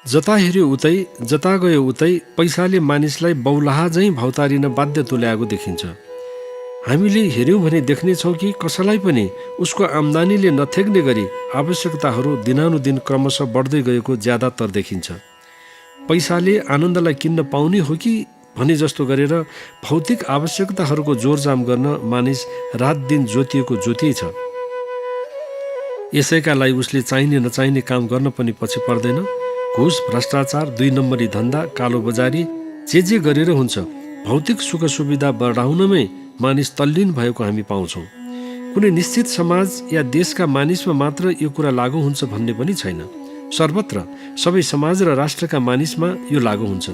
जता हेऱ्यो उतै, जता गयो उतै पैसाले मानिसलाई बौलाहा झैँ भौतारिन बाध्य तुल्याएको देखिन्छ। हामीले हेऱ्यौँ भने देख्नेछौँ कि कसैलाई पनि उसको आम्दानीले नथेक्ने गरी आवश्यकताहरू दिनानुदिन क्रमशः बढ्दै गएको ज्यादातर देखिन्छ। पैसाले आनन्दलाई किन्न पाउने हो कि भने जस्तो गरेर भौतिक आवश्यकताहरूको जोरजाम गर्न मानिस रात दिन जोतिएको जोतियै छ। यसैका लागि उसले चाहिने नचाहिने काम गर्न पनि पछि पर्दैन। घुस, भ्रष्टाचार, 2 नम्बरी धन्दा, कालोबजारी जे गरेर हुन्छ, भौतिक सुख सुविधा बढाउनमै मानिस तल्लीन भएको हामी पाउँछौँ। कुनै निश्चित समाज या देशका मानिसमा मात्र यो कुरा लागू हुन्छ भन्ने पनि छैन। सर्वत्र सबै समाज र राष्ट्रका मानिसमा यो लागू हुन्छ।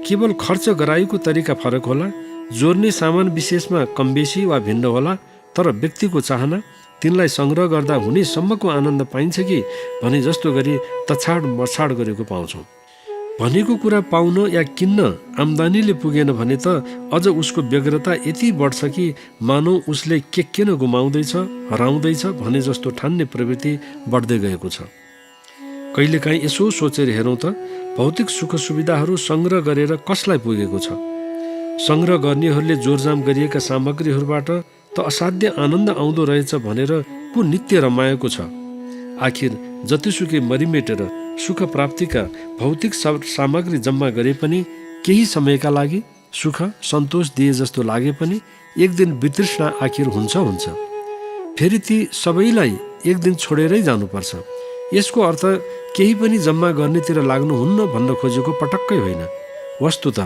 केवल खर्च गराएको तरिका फरक होला, जोड्ने सामान विशेषमा कम बेसी वा भिन्न होला, तर व्यक्तिको चाहना, तिनलाई सङ्ग्रह गर्दा हुने सम्मको आनन्द पाइन्छ कि भने जस्तो गरी तछाड मछाड गरेको पाउँछौँ। भनेको कुरा पाउन या किन्न आम्दानीले पुगेन भने त अझ उसको व्यग्रता यति बढ्छ कि मानौ उसले के किन गुमाउँदैछ, हराउँदैछ भने जस्तो ठान्ने प्रवृत्ति बढ्दै गएको छ। कहिलेकाहीँ यसो सोचेर हेरौँ त भौतिक सुख सुविधाहरू सङ्ग्रह गरेर कसलाई पुगेको छ? सङ्ग्रह गर्नेहरूले जोरजाम गरिएका सामग्रीहरूबाट त असाध्य आनन्द आउँदो रहेछ भनेर को नित्य रमाएको छ। आखिर जतिसुकै मरिमेटेर सुख प्राप्तिका भौतिक सामग्री जम्मा गरे पनि केही समयका लागि सुख सन्तोष दिए जस्तो लागे पनि एक दिन वितृष्णा आखिर हुन्छ। फेरि ती सबैलाई एक दिन छोडेरै जानुपर्छ। यसको अर्थ केही पनि जम्मा गर्नेतिर लाग्नुहुन्न भन्न खोजेको पटक्कै होइन। वस्तुत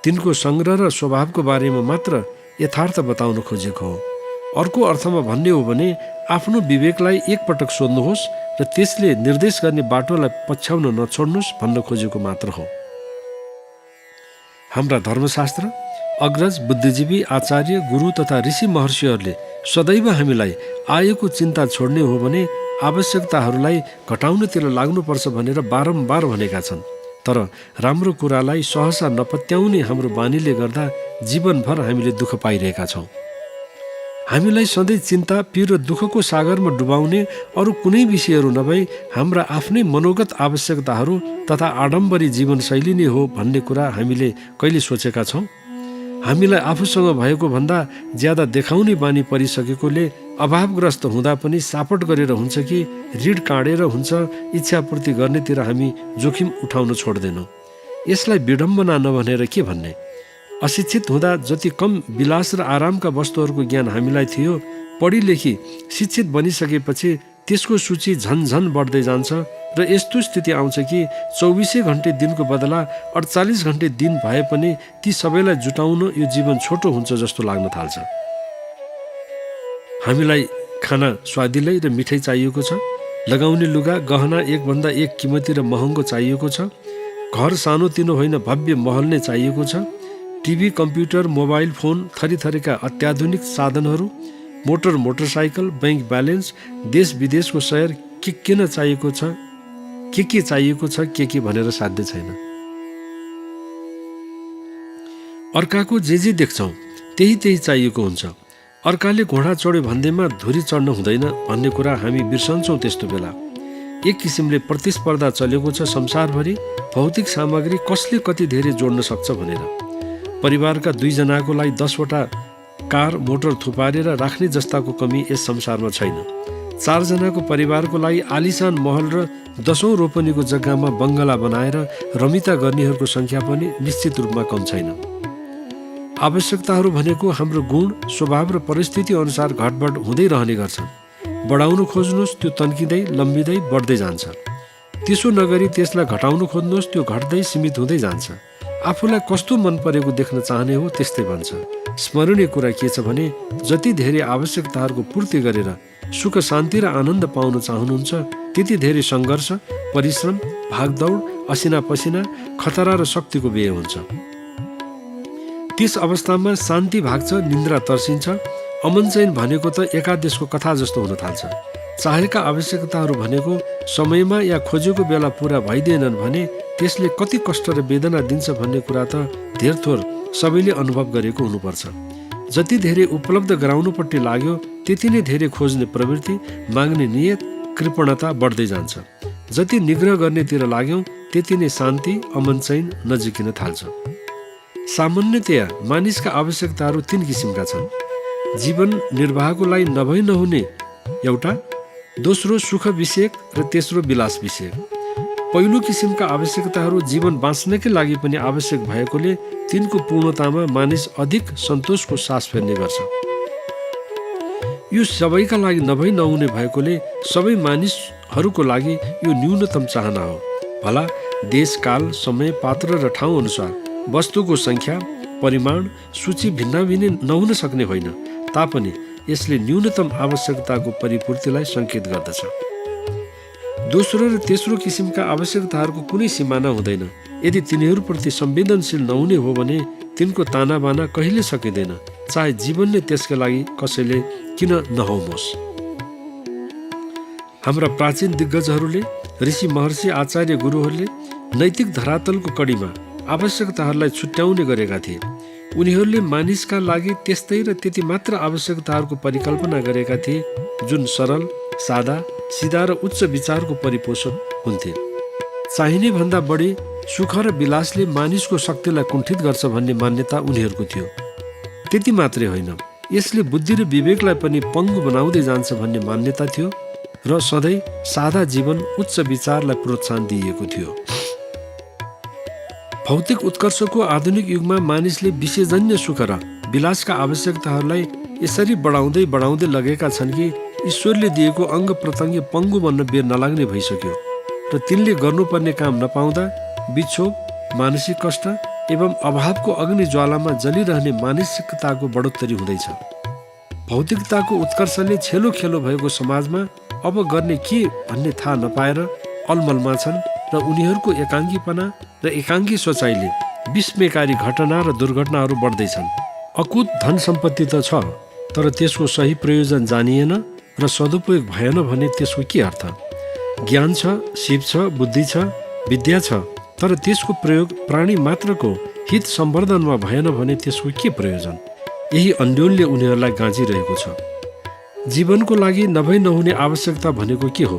तिनको सङ्ग्रह र स्वभावको बारेमा मात्र यथार्थ बताउन खोजेको हो। अर्को अर्थमा भन्ने हो भने आफ्नो विवेकलाई एकपटक सोध्नुहोस् र त्यसले निर्देश गर्ने बाटोलाई पछ्याउन नछोड्नुहोस् भन्न खोजेको मात्र हो। हाम्रा धर्मशास्त्र, अग्रज, बुद्धिजीवी, आचार्य, गुरु तथा ऋषि महर्षिहरूले सदैव हामीलाई आएको चिन्ता छोड्ने हो भने आवश्यकताहरूलाई घटाउनतिर लाग्नुपर्छ भनेर बारम्बार भनेका छन्। तर राम्रो कुरालाई सहसा नपत्याउने हाम्रो बानीले गर्दा जीवनभर हामीले दुःख पाइरहेका छौँ। हामीलाई सधैँ चिन्ता, पीर र दुःखको सागरमा डुबाउने अरू कुनै विषयहरू नभई हाम्रा आफ्नै मनोगत आवश्यकताहरू तथा आडम्बरी जीवनशैली नै हो भन्ने कुरा हामीले कहिले सोचेका छौँ? हामीलाई आफूसँग भएको भन्दा ज्यादा देखाउने बानी परिसकेकोले अभावग्रस्त हुँदा पनि सापट गरेर हुन्छ कि ऋण काँडेर हुन्छ, इच्छापूर्ति गर्नेतिर हामी जोखिम उठाउन छोड्दैनौँ। यसलाई विडम्बना नभनेर के भन्ने? अशिक्षित हुँदा जति कम विलास र आरामका वस्तुहरूको ज्ञान हामीलाई थियो, पढी लेखी शिक्षित बनिसकेपछि त्यसको सूची झन बढ्दै जान्छ र यस्तो स्थिति आउँछ कि 24 घन्टे दिनको बदला 48 घन्टे दिन भए पनि ती सबैलाई जुटाउन यो जीवन छोटो हुन्छ जस्तो लाग्न थाल्छ। हामीलाई खाना स्वादिलै र मिठै चाहिएको छ, लगाउने लुगा गहना एकभन्दा एक किमती र महँगो चाहिएको छ, घर सानोतिनो होइन भव्य महल नै चाहिएको छ, टिभी, कम्प्युटर, मोबाइल फोन, थरीथरीका अत्याधुनिक साधनहरू, मोटरसाइकल, बैंक ब्यालेन्स, देश विदेशको सहर, के चाहिएको छ, के चाहिएको छ, के भनेर साध्य छैन। अर्काको जे देख्छौँ त्यही चाहिएको हुन्छ। अर्काले घोडा चढ्यो भन्दैमा धुरी चढ्न हुँदैन भन्ने कुरा हामी बिर्सन्छौँ। त्यस्तो बेला एक किसिमले प्रतिस्पर्धा चलेको छ संसारभरि, भौतिक सामग्री कसले कति धेरै जोड्न सक्छ भनेर। परिवारका 2 जनाको लागि 10 वटा कार मोटर थुपारेर राख्ने जस्ताको कमी यस संसारमा छैन। 4 जनाको परिवारको लागि आलिसान महल र 10औं रोपनीको जग्गामा बङ्गला बनाएर रमिता गर्नेहरूको सङ्ख्या पनि निश्चित रूपमा कम छैन। आवश्यकताहरू भनेको हाम्रो गुण, स्वभाव र परिस्थिति अनुसार घटबड हुँदै रहने गर्छन्। बढाउन खोज्नुहोस् त्यो तन्किँदै लम्बिँदै बढ्दै जान्छ। त्यसो नगरी त्यसलाई घटाउन खोज्नुहोस् त्यो घट्दै सीमित हुँदै जान्छ। आफूलाई कस्तो मन परेको देख्न चाहने हो त्यस्तै भन्छ। स्मरणीय कुरा के छ भने जति धेरै आवश्यकताहरूको पूर्ति गरेर सुख शान्ति र आनन्द पाउन चाहनुहुन्छ त्यति धेरै सङ्घर्ष, परिश्रम, भागदौड, असिना पसिना, खतरा र शक्तिको व्यय हुन्छ। त्यस अवस्थामा शान्ति भाग्छ, निन्द्रा तर्सिन्छ, अमन चैन भनेको त एकादेशको कथा जस्तो हुन थाल्छ। चाहेका आवश्यकताहरू भनेको समयमा या खोजेको बेला पुरा भइदिएनन् भने त्यसले कति कष्ट र वेदना दिन्छ भन्ने कुरा त धेर थोर सबैले अनुभव गरेको हुनुपर्छ। जति धेरै उपलब्ध गराउनुपट्टि लाग्यो त्यति नै धेरै खोज्ने प्रवृत्ति, माग्ने नियत, कृपणता बढ्दै जान्छ। जति निग्रह गर्नेतिर लाग्यौँ त्यति नै शान्ति अमन चैन नजिकिन थाल्छ। सामान्यतया मानिसका आवश्यकताहरू 3 किसिमका छन्। जीवन निर्वाहको लागि नभई नहुने एउटा, दोस्रो सुख विषयक र तेस्रो विलास विषयक। पहिलो किसिमका आवश्यकताहरू जीवन बाँच्नकै लागि पनि आवश्यक भएकोले तिनको पूर्णतामा मानिस अधिक सन्तोषको सास फेर्ने गर्छ। यो सबैका लागि नभई नहुने भएकोले सबै मानिसहरूको लागि यो न्यूनतम चाहना हो। भला देश, काल, समय, पात्र र ठाउँ अनुसार वस्तुको सङ्ख्या, परिमाण, सूची भिन्नाभिन्नै नहुन सक्ने होइन, तापनि यसले न्यूनतम आवश्यकताको परिपूर्तिलाई सङ्केत गर्दछ। दोस्रो र तेस्रो किसिमका आवश्यकताहरूको कुनै सिमाना हुँदैन। यदि तिनीहरूप्रति संवेदनशील नहुने हो भने तिनको तानाबाना कहिले सकिँदैन, चाहे जीवन नै त्यसका लागि कसैले किन नहोस्। हाम्रा प्राचीन दिग्गजहरूले, ऋषि महर्षि आचार्य गुरुहरूले नैतिक धरातलको कडीमा आवश्यकताहरूलाई छुट्याउने गरेका थिए। उनीहरूले मानिसका लागि त्यस्तै र त्यति मात्र आवश्यकताहरूको परिकल्पना गरेका थिए जुन सरल, सादा, सिधा र उच्च विचारको परिपोषण हुन्थे। चाहिने भन्दा बढी सुख र विलासले मानिसको शक्तिलाई कुण्ठित गर्छ भन्ने मान्यता उनीहरूको थियो। त्यति मात्रै होइन, यसले बुद्धि र विवेकलाई पनि पङ्गु बनाउँदै जान्छ भन्ने मान्यता थियो र सधैँ सादा जीवन, उच्च विचारलाई प्रोत्साहन दिइएको थियो। भौतिक उत्कर्षको आधुनिक युगमा मानिसले विषयजन्य सुख र विलासका आवश्यकताहरूलाई यसरी बढाउँदै बढाउँदै लगेका छन् कि ईश्वरले दिएको अङ्ग प्रत्यङ्ग पङ्गु बन्न बेर नलाग्ने भइसक्यो र तिनले गर्नुपर्ने काम नपाउँदा विक्षोभ, मानसिक कष्ट एवं अभावको अग्नि ज्वालामा जलिरहने मानसिकताको बढोत्तरी हुँदैछ। भौतिकताको उत्कर्षले छेलो खेलो भएको समाजमा अब गर्ने के भन्ने थाहा नपाएर अलमलमा छन् र उनीहरूको एकाङ्कीपना र एकाङ्की सोचाइले विस्मयकारी घटना र दुर्घटनाहरू बढ्दैछन्। अकुत धन सम्पत्ति त छ, तर त्यसको सही प्रयोजन जानिएन र सदुपयोग भएन भने त्यसको के अर्थ? ज्ञान छ, सिप छ, बुद्धि छ, विद्या छ, तर त्यसको प्रयोग प्राणी मात्रको हित सम्वर्धनमा भएन भने त्यसको के प्रयोजन? यही अन्योलले उनीहरूलाई गाँजिरहेको छ। जीवनको लागि नभई नहुने आवश्यकता भनेको के हो?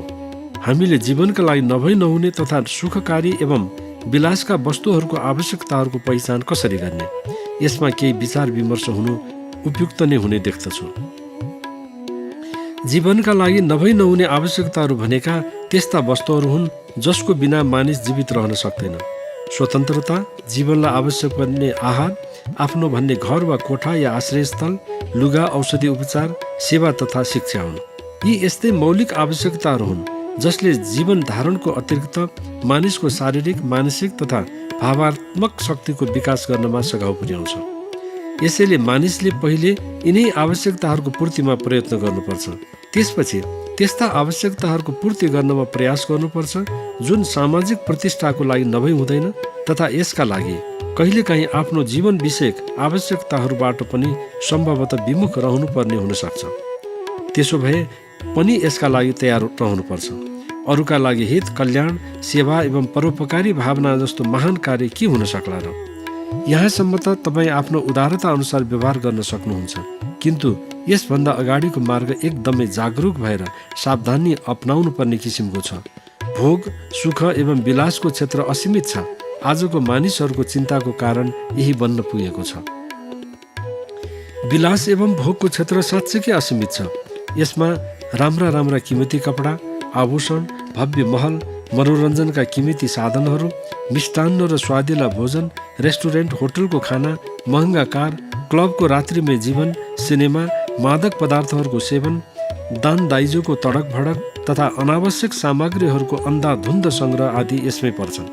हामीले जीवनका लागि नभई नहुने तथा सुखकारी एवं विलासका वस्तुहरूको आवश्यकताहरूको पहिचान कसरी गर्ने? यसमा केही विचार विमर्श हुनु उपयुक्त नै हुने देख्दछु। जीवनका लागि नभई नहुने आवश्यकताहरू भनेका त्यस्ता वस्तुहरू हुन् जसको बिना मानिस जीवित रहन सक्दैन। स्वतन्त्रता, जीवनलाई आवश्यक पर्ने आहार, आफ्नो भन्ने घर वा कोठा या आश्रयस्थल, लुगा, औषधि उपचार, सेवा तथा शिक्षा हुन्। यी यस्तै मौलिक आवश्यकताहरू हुन् जसले जीवन धारणको अतिरिक्त मानिसको शारीरिक, मानसिक तथा भावात्मक शक्तिको विकास गर्नमा सघाउ पुर्याउँछ। यसैले मानिसले पहिले यिनै आवश्यकताहरूको पूर्तिमा प्रयत्न गर्नुपर्छ। त्यसपछि त्यस्ता आवश्यकताहरूको पूर्ति गर्नमा प्रयास गर्नुपर्छ जुन सामाजिक प्रतिष्ठाको लागि नभई हुँदैन तथा यसका लागि कहिलेकाहीँ आफ्नो जीवन विषयक आवश्यकताहरूबाट पनि सम्भवतः विमुख रहनुपर्ने हुनसक्छ। त्यसो भए पनि यसका लागि तयार रहनुपर्छ। अरूका लागि हित, कल्याण, सेवा एवं परोपकारी भावना जस्तो महान कार्य के हुन सक्ला र? यहाँसम्म त तपाईँ आफ्नो उदारता अनुसार व्यवहार गर्न सक्नुहुन्छ, किन्तु यसभन्दा अगाडिको मार्ग एकदमै जागरुक भएर सावधानी अपनाउनु पर्ने किसिमको छ। भोग, सुख एवं विलासको क्षेत्र असीमित छ। आजको मानिसहरूको चिन्ताको कारण यही बन्न पुगेको छ। विलास एवं भोगको क्षेत्र साँच्चैकै असीमित छ। यसमा राम्रा राम्रा किमती कपडा, आभूषण, भव्य महल, मनोरञ्जनका किमती साधनहरू, मिष्टान्न र स्वादिला भोजन, रेस्टुरेन्ट, होटलको खाना, महँगा कार, क्लबको रात्रिमय जीवन, सिनेमा, मादक पदार्थहरूको सेवन, दान दाइजोको तडक भडक तथा अनावश्यक सामग्रीहरूको अन्धाधुन्ध सङ्ग्रह आदि यसमै पर्छन्।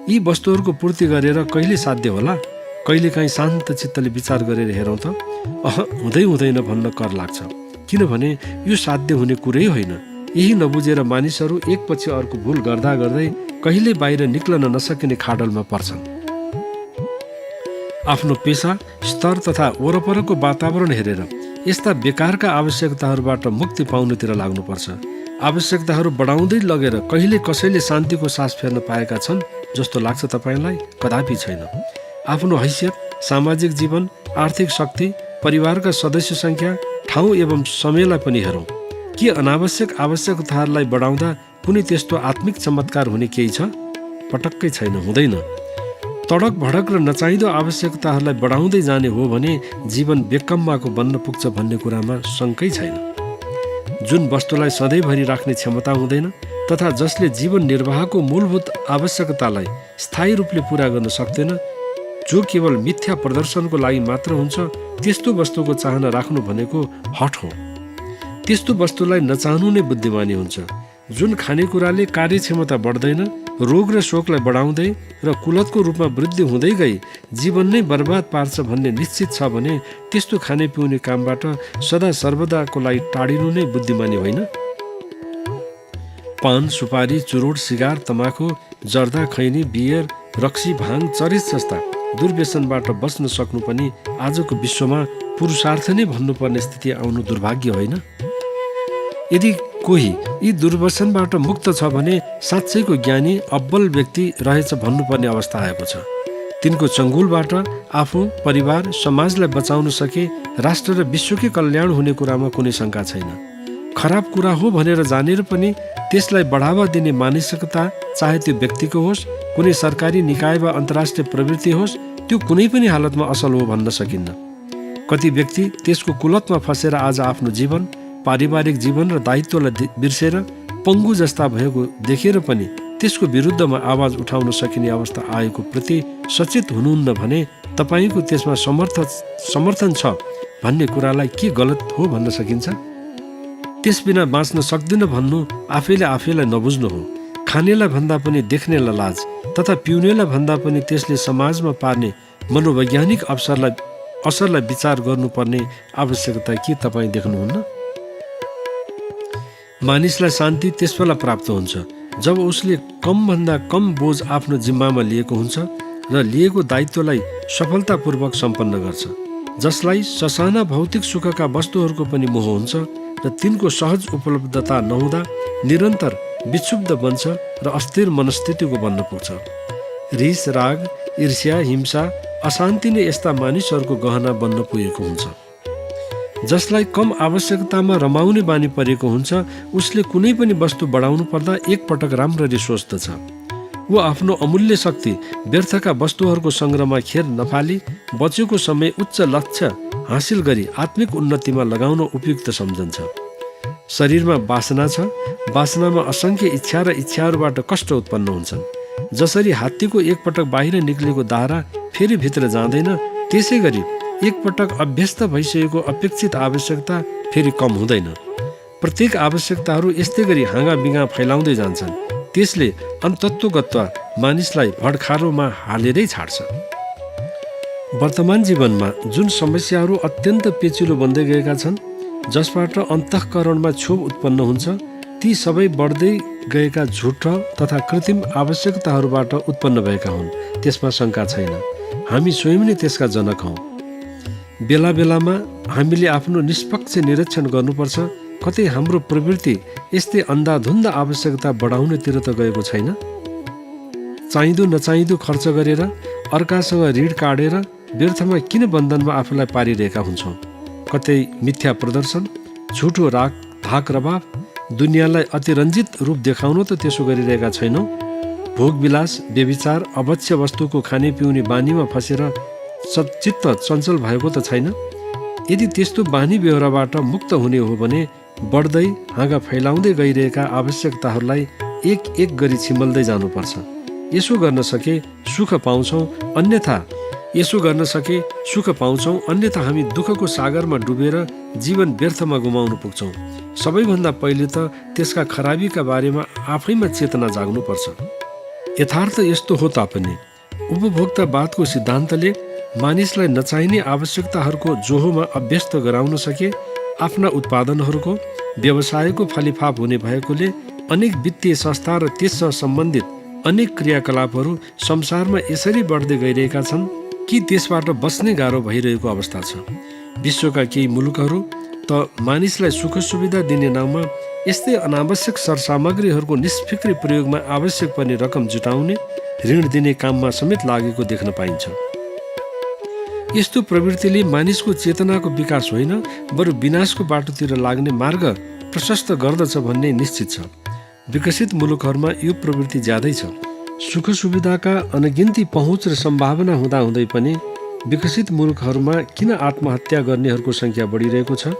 यी वस्तुहरूको पूर्ति गरेर कहिले साध्य होला? कहिलेकाहीँ शान्त चित्तले विचार गरेर हेरौँ त, हुँदै हुँदैन भन्न कर लाग्छ, किनभने यो साध्य हुने कुरै होइन। यही नबुझेर मानिसहरू एकपछि अर्को भुल गर्दा गर्दै कहिले बाहिर निक्लन नसकिने खाडलमा पर्छन्। आफ्नो पेसा, स्तर तथा वरपरको वातावरण हेरेर यस्ता बेकारका आवश्यकताहरूबाट मुक्ति पाउनुतिर लाग्नुपर्छ। आवश्यकताहरू बढाउँदै लगेर कहिले कसैले शान्तिको सास फेर्न पाएका छन् जस्तो लाग्छ तपाईँलाई? कदापि छैन। आफ्नो हैसियत, सामाजिक जीवन, आर्थिक शक्ति, परिवारका सदस्य सङ्ख्या, ठाउँ एवं समयलाई पनि हेरौँ। के अनावश्यक आवश्यकताहरूलाई बढाउँदा कुनै त्यस्तो आत्मिक चमत्कार हुने केही छ? पटक्कै छैन, हुँदैन। तडक भडक र नचाहिँदो आवश्यकताहरूलाई बढाउँदै जाने हो भने जीवन बेकम्माको बन्न पुग्छ भन्ने कुरामा शङ्कै छैन। जुन वस्तुलाई सधैँभरि राख्ने क्षमता हुँदैन तथा जसले जीवन निर्वाहको मूलभूत आवश्यकतालाई स्थायी रूपले पुरा गर्न सक्दैन, जो केवल मिथ्या प्रदर्शनको लागि मात्र हुन्छ, त्यस्तो वस्तुको चाहना राख्नु भनेको हठ हो। त्यस्तो वस्तुलाई नचाहनु नै बुद्धिमानी हुन्छ। जुन खानेकुराले कार्यक्षमता बढ्दैन, रोग र शोकलाई बढाउँदै र कुलतको रूपमा वृद्धि हुँदै गई जीवन नै बर्बाद पार्छ भन्ने निश्चित छ भने त्यस्तो खाने पिउने कामबाट सदा सर्वदाको लागि टाढिनु नै बुद्धिमानी होइन। पान, सुपारी, चुरोट, सिगार, तमाखु, जर्दा, खैनी, बियर, रक्सी, भाङ, चरेस जस्ता दुर्व्यसनबाट बच्न सक्नु पनि आजको विश्वमा पुरुषार्थ नै भन्नुपर्ने स्थिति आउनु दुर्भाग्य होइन। यदि कोही यी दुर्व्यसनबाट मुक्त छ भने साँच्चैको ज्ञानी अब्बल व्यक्ति रहेछ भन्नुपर्ने अवस्था आएको छ। तिनको चङ्गुलबाट आफू, परिवार, समाजलाई बचाउन सके राष्ट्र र विश्वकै कल्याण हुने कुरामा कुनै शङ्का छैन। खराब कुरा हो भनेर जानेर पनि त्यसलाई बढावा दिने मानसिकता, चाहे त्यो व्यक्तिको होस्, कुनै सरकारी निकाय वा अन्तर्राष्ट्रिय प्रवृत्ति होस्, त्यो कुनै पनि हालतमा असल हो भन्न सकिन्न। कति व्यक्ति त्यसको कुलतमा फसेर आज आफ्नो जीवन, पारिवारिक जीवन र दायित्वलाई बिर्सेर पङ्गु जस्ता भएको देखेर पनि त्यसको विरुद्धमा आवाज उठाउन सकिने अवस्था आएको प्रति सचेत हुनुहुन्न भने तपाईँको त्यसमा समर्थन छ भन्ने कुरालाई के गलत हो भन्न सकिन्छ? त्यस बिना बाँच्न सक्दिन भन्नु आफैले आफैलाई नबुझ्नु हो। खानेलाई भन्दा पनि देख्नेलाई लाज तथा पिउनेलाई भन्दा पनि त्यसले समाजमा पार्ने मनोवैज्ञानिक असरलाई विचार गर्नुपर्ने आवश्यकता के तपाईँ देख्नुहुन्न? मानिसलाई शान्ति त्यसबेला प्राप्त हुन्छ जब उसले कमभन्दा कम बोझ आफ्नो जिम्मामा लिएको हुन्छ र लिएको दायित्वलाई सफलतापूर्वक सम्पन्न गर्छ। जसलाई ससाना भौतिक सुखका वस्तुहरूको पनि मोह हुन्छ र तिनको सहज उपलब्धता नहुँदा निरन्तर विक्षुब्ध बन्छ र अस्थिर मनस्थितिको बन्न पुग्छ। रिस, राग, ईर्ष्या, हिंसा, अशान्ति नै यस्ता मानिसहरूको गहना बन्न पुगेको हुन्छ। जसलाई कम आवश्यकतामा रमाउने बानी परेको हुन्छ, उसले कुनै पनि वस्तु बढाउनु पर्दा एकपटक राम्ररी सोच्दछ। ऊ आफ्नो अमूल्य शक्ति व्यर्थका वस्तुहरूको सङ्ग्रहमा खेर नफाली बचेको समय उच्च लक्ष्य हासिल गरी आत्मिक उन्नतिमा लगाउन उपयुक्त सम्झन्छ। शरीरमा वासना छ, वासनामा असङ्ख्य इच्छा र इच्छाहरूबाट कष्ट उत्पन्न हुन्छन्। जसरी हात्तीको एकपटक बाहिर निक्लेको दाहरा फेरि भित्र जाँदैन, त्यसै गरी एकपटक अभ्यस्त भइसकेको अपेक्षित आवश्यकता फेरि कम हुँदैन। प्रत्येक आवश्यकताहरू यस्तै गरी हाँगाबिगा फैलाउँदै जान्छन्। त्यसले अन्तत्वगत्वा मानिसलाई भडखारोमा हालेरै छाड्छ। वर्तमान जीवनमा जुन समस्याहरू अत्यन्त पेचिलो बन्दै गएका छन्, जसबाट अन्तःकरणमा क्षोभ उत्पन्न हुन्छ, ती सबै बढ्दै गएका झुट तथा कृत्रिम आवश्यकताहरूबाट उत्पन्न भएका हुन्। त्यसमा शङ्का छैन। हामी स्वयं नै त्यसका जनक हौँ। बेला बेलामा हामीले आफ्नो निष्पक्ष निरीक्षण गर्नुपर्छ। कतै हाम्रो प्रवृत्ति यस्तै अन्धाधुन्ध आवश्यकता बढाउनेतिर त गएको छैन? चाहिँदो नचाहिँदो खर्च गरेर, अर्कासँग ऋण काटेर व्यर्थमा किन बन्धनमा आफूलाई पारिरहेका हुन्छौँ? कतै मिथ्या प्रदर्शन, झुठो धाक रवाफ, दुनियाँलाई अतिरञ्जित रूप देखाउन त त्यसो गरिरहेका छैनौँ? भोगविलास, व्यभिचार, अभक्ष्य वस्तुको खाने पिउने बानीमा फसेर चित्त चञ्चल भएको त छैन? यदि त्यस्तो बानी बेहोराबाट मुक्त हुने हो भने बढ्दै हाँगा फैलाउँदै गइरहेका आवश्यकताहरूलाई एक एक गरी छिमल्दै जानुपर्छ। यसो गर्न सके सुख पाउँछौँ, अन्यथा हामी दुःखको सागरमा डुबेर जीवन व्यर्थमा गुमाउनु पुग्छौँ। सबैभन्दा पहिले त त्यसका खराबीका बारेमा आफैमा चेतना जाग्नुपर्छ। यथार्थ यस्तो हो तापनि उपभोक्तावादको सिद्धान्तले मानिसलाई नचाहिने आवश्यकताहरूको जोहोमा अभ्यस्त गराउन सके आफ्ना उत्पादनहरूको व्यवसायको फलिफाप हुने भएकोले अनेक वित्तीय संस्था र त्यससँग सम्बन्धित अनेक क्रियाकलापहरू संसारमा यसरी बढ्दै गइरहेका छन् कि त्यसबाट बच्नै गाह्रो भइरहेको अवस्था छ। विश्वका केही मुलुकहरू त मानिसलाई सुख सुविधा दिने नाममा यस्तै अनावश्यक सरसामग्रीहरूको निष्फिक्री प्रयोगमा आवश्यक पर्ने रकम जुटाउने, ऋण दिने काममा समेत लागेको देख्न पाइन्छ। यस्तो प्रवृत्तिले मानिसको चेतनाको विकास होइन, बरु विनाशको बाटोतिर लाग्ने मार्ग प्रशस्त गर्दछ भन्ने निश्चित छ। विकसित मुलुकहरूमा यो प्रवृत्ति ज्यादै छ। सुख सुविधाका अनगिन्ती पहुँच र सम्भावना हुँदाहुँदै पनि विकसित मुलुकहरूमा किन आत्महत्या गर्नेहरूको सङ्ख्या बढिरहेको छ?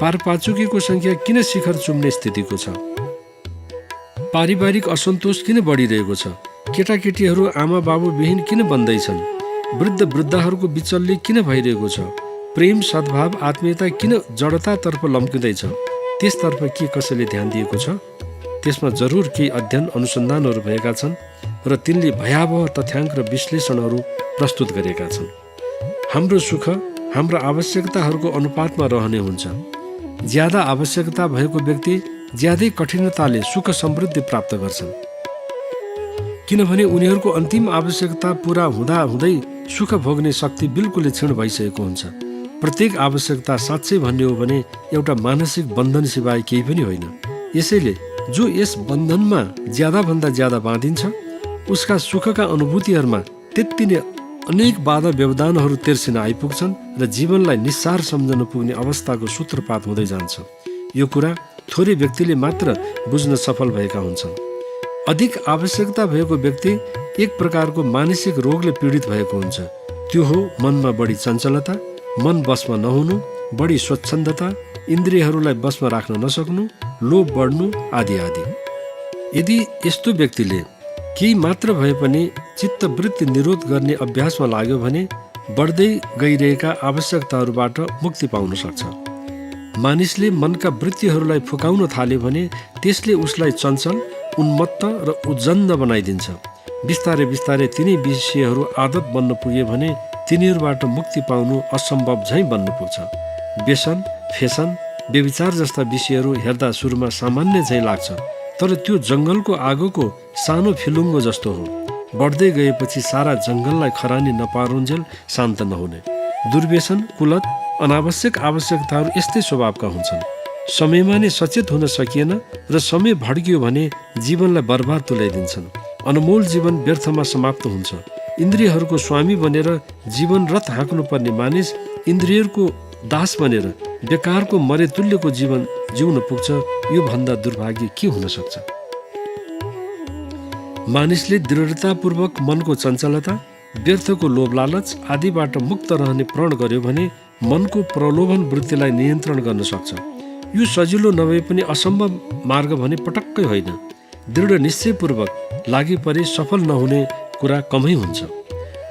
पारपाचुकीको सङ्ख्या किन शिखर चुम्ने स्थितिको छ? पारिवारिक असन्तोष किन बढिरहेको छ? केटाकेटीहरू आमा बाबु विहीन किन बन्दैछन्? वृद्ध वृद्धाहरूको बिचल्ली किन भइरहेको छ? प्रेम सद्भाव आत्मीयता किन जडतातर्फ लम्किँदैछ? त्यसतर्फ के कसैले ध्यान दिएको छ? त्यसमा जरुर केही अध्ययन अनुसन्धानहरू भएका छन् र तिनले भयावह तथ्याङ्क र विश्लेषणहरू प्रस्तुत गरेका छन्। हाम्रो सुख हाम्रा आवश्यकताहरूको अनुपातमा रहने हुन्छ। ज्यादा आवश्यकता भएको व्यक्ति ज्यादै कठिनताले सुख समृद्धि प्राप्त गर्छन्, किनभने उनीहरूको अन्तिम आवश्यकता पूरा हुँदाहुँदै सुख भोग्ने शक्ति बिल्कुलै क्षीण भइसकेको हुन्छ। प्रत्येक आवश्यकता साँच्चै भन्ने हो भने एउटा मानसिक बन्धन सिवाय केही पनि होइन। यसैले जो यस बन्धनमा ज्यादाभन्दा ज्यादा बाँधिन्छ उसका सुखका अनुभूतिहरूमा त्यति नै अनेक बाधा व्यवधानहरू तेर्सिन आइपुग्छन् र जीवनलाई निस्सार सम्झन पुग्ने अवस्थाको सूत्रपात हुँदै जान्छ। यो कुरा थोरै व्यक्तिले मात्र बुझ्न सफल भएका हुन्छन्। अधिक आवश्यकता भएको व्यक्ति एक प्रकारको मानसिक रोगले पीडित भएको हुन्छ। त्यो हो मनमा बढी चञ्चलता, मन बसमा नहुनु, बढी स्वच्छन्दता, इन्द्रियहरूलाई बसमा राख्न नसक्नु, लोभ बढ्नु आदि आदि। यदि यस्तो व्यक्तिले केही मात्र भए पनि चित्तवृत्ति निरोध गर्ने अभ्यासमा लाग्यो भने बढ्दै गइरहेका आवश्यकताहरूबाट मुक्ति पाउन सक्छ। मानिसले मनका वृत्तिहरूलाई फुकाउन थाल्यो भने त्यसले उसलाई चञ्चल, उन्मत्त र उज्जन्न बनाइदिन्छ। बिस्तारै बिस्तारै तिनै विषयहरू आदत बन्न पुगे भने तिनीहरूबाट मुक्ति पाउनु असम्भव झैँ बन्न पुग्छ। व्यसन, फेसन, व्यभिचार जस्ता विषयहरू हेर्दा सुरुमा सामान्य झैँ लाग्छ, तर त्यो जङ्गलको आगोको सानो फिलुङ्गो जस्तो हो। बढ्दै गएपछि सारा जङ्गललाई खरानी नपारुन्जेल शान्त नहुने। दुर्व्यसन, कुलत, अनावश्यक आवश्यकताहरू यस्तै स्वभावका हुन्छन्। समयमा नै सचेत हुन सकिएन र समय भड्कियो भने जीवनलाई बर्बाद तुल्याइदिन्छन्। अनमोल जीवन व्यर्थमा समाप्त हुन्छ। इन्द्रियहरूको स्वामी बनेर जीवन रथ हाँक्नुपर्ने मानिस इन्द्रियहरूको दास बनेर बेकारको मरेतुल्यको जीवन जिउन पुग्छ। यो भन्दा दुर्भाग्य के हुन सक्छ? मानिसले दृढतापूर्वक मनको चञ्चलता, व्यर्थको लोभ लालच आदिबाट मुक्त रहने प्रण गर्यो भने मनको प्रलोभन वृत्तिलाई नियन्त्रण गर्न सक्छ। यो सजिलो नभए पनि असम्भव मार्ग भने पटक्कै होइन। दृढ निश्चयपूर्वक लागि परे सफल नहुने कुरा कमै हुन्छ।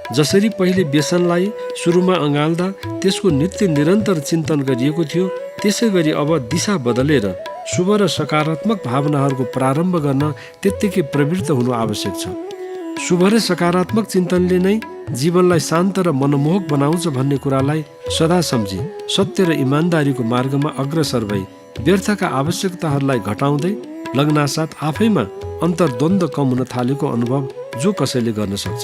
जसरी पहिले व्यसनलाई सुरुमा अँगाल्दा त्यसको नित्य निरन्तर चिन्तन गरिएको थियो, त्यसै गरी अब दिशा बदलेर शुभ र सकारात्मक भावनाहरूको प्रारम्भ गर्न त्यत्तिकै प्रवृत्त हुनु आवश्यक छ। शुभ र सकारात्मक चिन्तनले नै जीवनलाई शान्त र मनमोहक बनाउँछ भन्ने कुरालाई सदा सम्झी सत्य र इमान्दारीको मार्गमा अग्रसर भई व्यर्थका आवश्यकताहरूलाई घटाउँदै लग्नासाथ आफैमा अन्तर्द्वन्द्व कम हुन थालेको अनुभव जो कसैले गर्न सक्छ,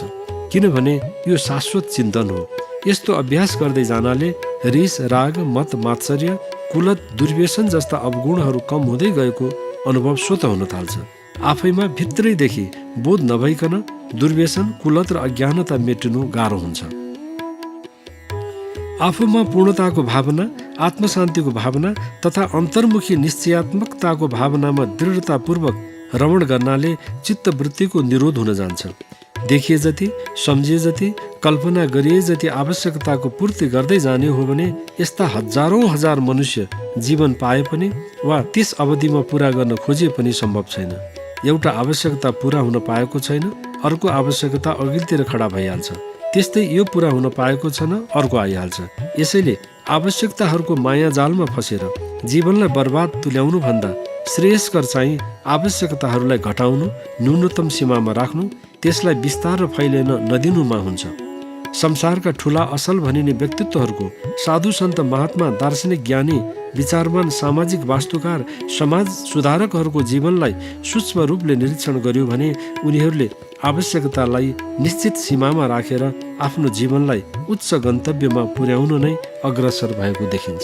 किनभने यो शाश्वत चिन्तन हो। यस्तो अभ्यास गर्दै जानाले रिस, राग, मत, मात्सर्य, कुलत, दुर्व्यसन जस्ता अवगुणहरू कम हुँदै गएको अनुभव स्वत हुन थाल्छ। आफैमा भित्रैदेखि बोध नभइकन दुर्व्यसन, कुलत र अज्ञानता मेटिनु गाह्रो हुन्छ। आफूमा पूर्णताको भावना, आत्मशान्तिको भावना तथा अन्तर्मुखी निश्चयात्मकताको भावनामा दृढतापूर्वक रमण गर्नाले चित्तवृत्तिको निरोध हुन जान्छ। देखिए जति, सम्झिए जति, कल्पना गरिए जति आवश्यकताको पूर्ति गर्दै जाने हो भने यस्ता हजारौँ हजार मनुष्य जीवन पाए पनि वा त्यस अवधिमा पूरा गर्न खोजे पनि सम्भव छैन। एउटा आवश्यकता पूरा हुन पाएको छैन, अर्को आवश्यकता अघिल्तिर खडा भइहाल्छ। त्यस्तै यो पूरा हुन पाएको छैन, अर्को आइहाल्छ। यसैले आवश्यकताहरूको माया जालमा फसेर जीवनलाई बर्बाद तुल्याउनु भन्दा श्रेयस्कर चाहिँ आवश्यकताहरूलाई घटाउनु, न्यूनतम सीमामा राख्नु, त्यसलाई विस्तार र फैलिन नदिनुमा हुन्छ। संसारका ठुला असल भनिने व्यक्तित्वहरूको, साधु सन्त महात्मा, दार्शनिक ज्ञानी, विचारवान, सामाजिक वास्तुकार, समाज सुधारकहरूको जीवनलाई सूक्ष्म रूपले निरीक्षण गर्यो भने उनीहरूले आवश्यकतालाई निश्चित सीमामा राखेर आफ्नो जीवनलाई उच्च गन्तव्यमा पुर्याउन नै अग्रसर भएको देखिन्छ।